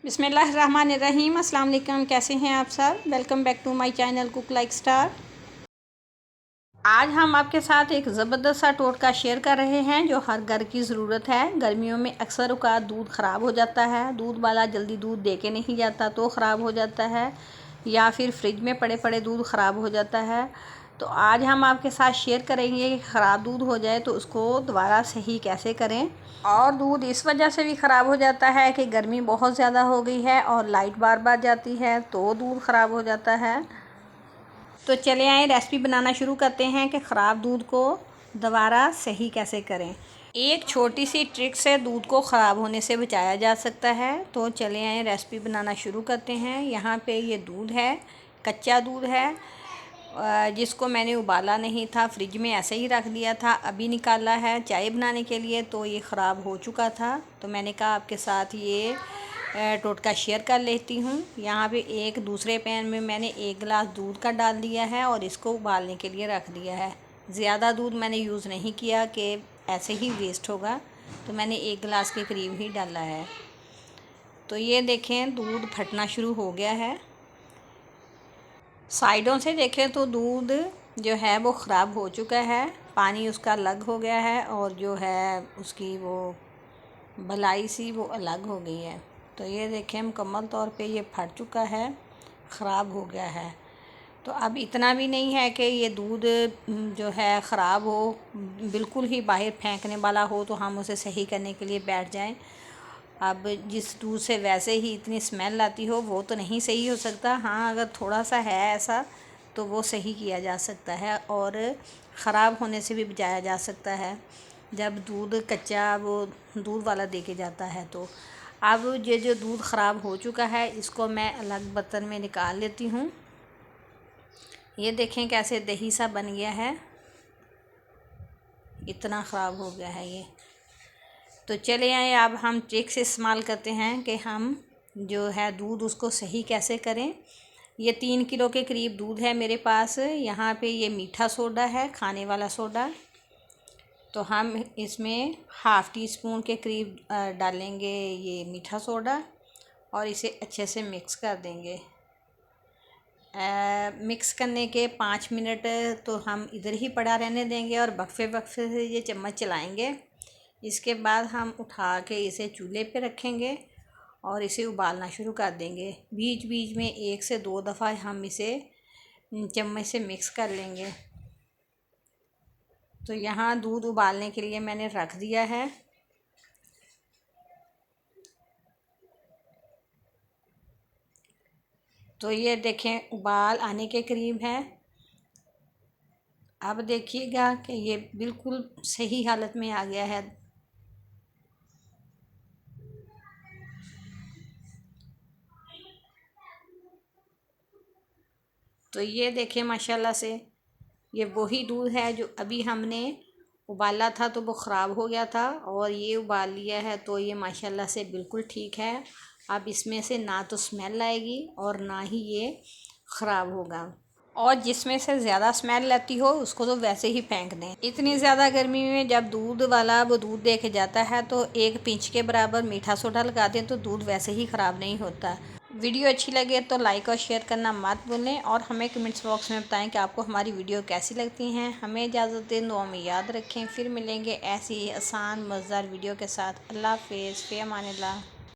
बिस्मिल्लाहिर्रहमानिर्रहीम। अस्सलाम वालेकुम। कैसे हैं आप सब? Welcome back to my channel cook like star. आज हम आपके साथ एक ज़बरदस्त सा टोटका शेयर कर रहे हैं जो हर घर की ज़रूरत है। गर्मियों में अक्सर औक़ात दूध ख़राब हो जाता है, दूध वाला जल्दी दूध दे के नहीं जाता तो ख़राब हो जाता है, या फिर फ्रिज में पड़े पड़े दूध ख़राब हो जाता है। तो आज हम आपके साथ शेयर करेंगे कि ख़राब दूध हो जाए तो उसको दोबारा सही कैसे करें। और दूध इस वजह से भी ख़राब हो जाता है कि गर्मी बहुत ज़्यादा हो गई है और लाइट बार बार जाती है तो दूध ख़राब हो जाता है। तो चले आए रेसिपी बनाना शुरू करते हैं कि ख़राब दूध को दोबारा सही कैसे करें। एक छोटी सी ट्रिक से दूध को ख़राब होने से बचाया जा सकता है। तो चले आए रेसिपी बनाना शुरू करते हैं। यहाँ पे ये दूध है, कच्चा दूध है, जिसको मैंने उबाला नहीं था, फ्रिज में ऐसे ही रख दिया था, अभी निकाला है चाय बनाने के लिए। तो ये ख़राब हो चुका था तो मैंने कहा आपके साथ ये टोटका शेयर कर लेती हूँ। यहाँ पे एक दूसरे पैन में मैंने 1 गिलास दूध का डाल दिया है और इसको उबालने के लिए रख दिया है। ज़्यादा दूध मैंने यूज़ नहीं किया कि ऐसे ही वेस्ट होगा, तो मैंने 1 गिलास के करीब ही डाला है। तो ये देखें दूध फटना शुरू हो गया है। साइडों से देखें तो दूध जो है वो ख़राब हो चुका है, पानी उसका अलग हो गया है और जो है उसकी वो भलाई सी वो अलग हो गई है। तो ये देखें मुकम्मल तौर पे ये फट चुका है, ख़राब हो गया है। तो अब इतना भी नहीं है कि ये दूध जो है ख़राब हो, बिल्कुल ही बाहर फेंकने वाला हो तो हम उसे सही करने के लिए बैठ जाएं। अब जिस दूध से वैसे ही इतनी स्मेल आती हो वो तो नहीं सही हो सकता। हाँ, अगर थोड़ा सा है ऐसा तो वो सही किया जा सकता है और ख़राब होने से भी बचाया जा सकता है जब दूध कच्चा वो दूध वाला दे के जाता है। तो अब ये जो दूध ख़राब हो चुका है इसको मैं अलग बर्तन में निकाल लेती हूँ। ये देखें कैसे दही सा बन गया है, इतना ख़राब हो गया है ये। तो चले आए अब हम ट्रिक से इस्तेमाल करते हैं कि हम जो है दूध उसको सही कैसे करें। ये 3 किलो के करीब दूध है मेरे पास। यहाँ पे ये मीठा सोडा है, खाने वाला सोडा। तो हम इसमें हाफ़ टी स्पून के करीब डालेंगे ये मीठा सोडा और इसे अच्छे से मिक्स कर देंगे। मिक्स करने के 5 मिनट तो हम इधर ही पड़ा रहने देंगे और वक्फे वक्फे से ये चम्मच चलाएंगे। इसके बाद हम उठा के इसे चूल्हे पे रखेंगे और इसे उबालना शुरू कर देंगे। बीच बीच में 1 से 2 दफ़ा हम इसे चम्मच से मिक्स कर लेंगे। तो यहाँ दूध उबालने के लिए मैंने रख दिया है। तो ये देखें उबाल आने के करीब है। अब देखिएगा कि ये बिल्कुल सही हालत में आ गया है। तो ये देखें माशाल्लाह से ये वही दूध है जो अभी हमने उबाला था तो वो ख़राब हो गया था और ये उबाल लिया है तो ये माशाल्लाह से बिल्कुल ठीक है। अब इसमें से ना तो स्मेल आएगी और ना ही ये ख़राब होगा। और जिसमें से ज़्यादा स्मेल आती हो उसको तो वैसे ही फेंक दें। इतनी ज़्यादा गर्मी में जब दूध वाला वो दूध दे के जाता है तो 1 पिंच के बराबर मीठा सोडा लगा दें तो दूध वैसे ही ख़राब नहीं होता। वीडियो अच्छी लगे तो लाइक और शेयर करना मत भूलें और हमें कमेंट्स बॉक्स में बताएं कि आपको हमारी वीडियो कैसी लगती हैं। हमें इजाज़त दें, दुआ में याद रखें। फिर मिलेंगे ऐसी आसान मज़ेदार वीडियो के साथ। अल्लाह हाफ़िज़, फ़ी अमानिल्लाह।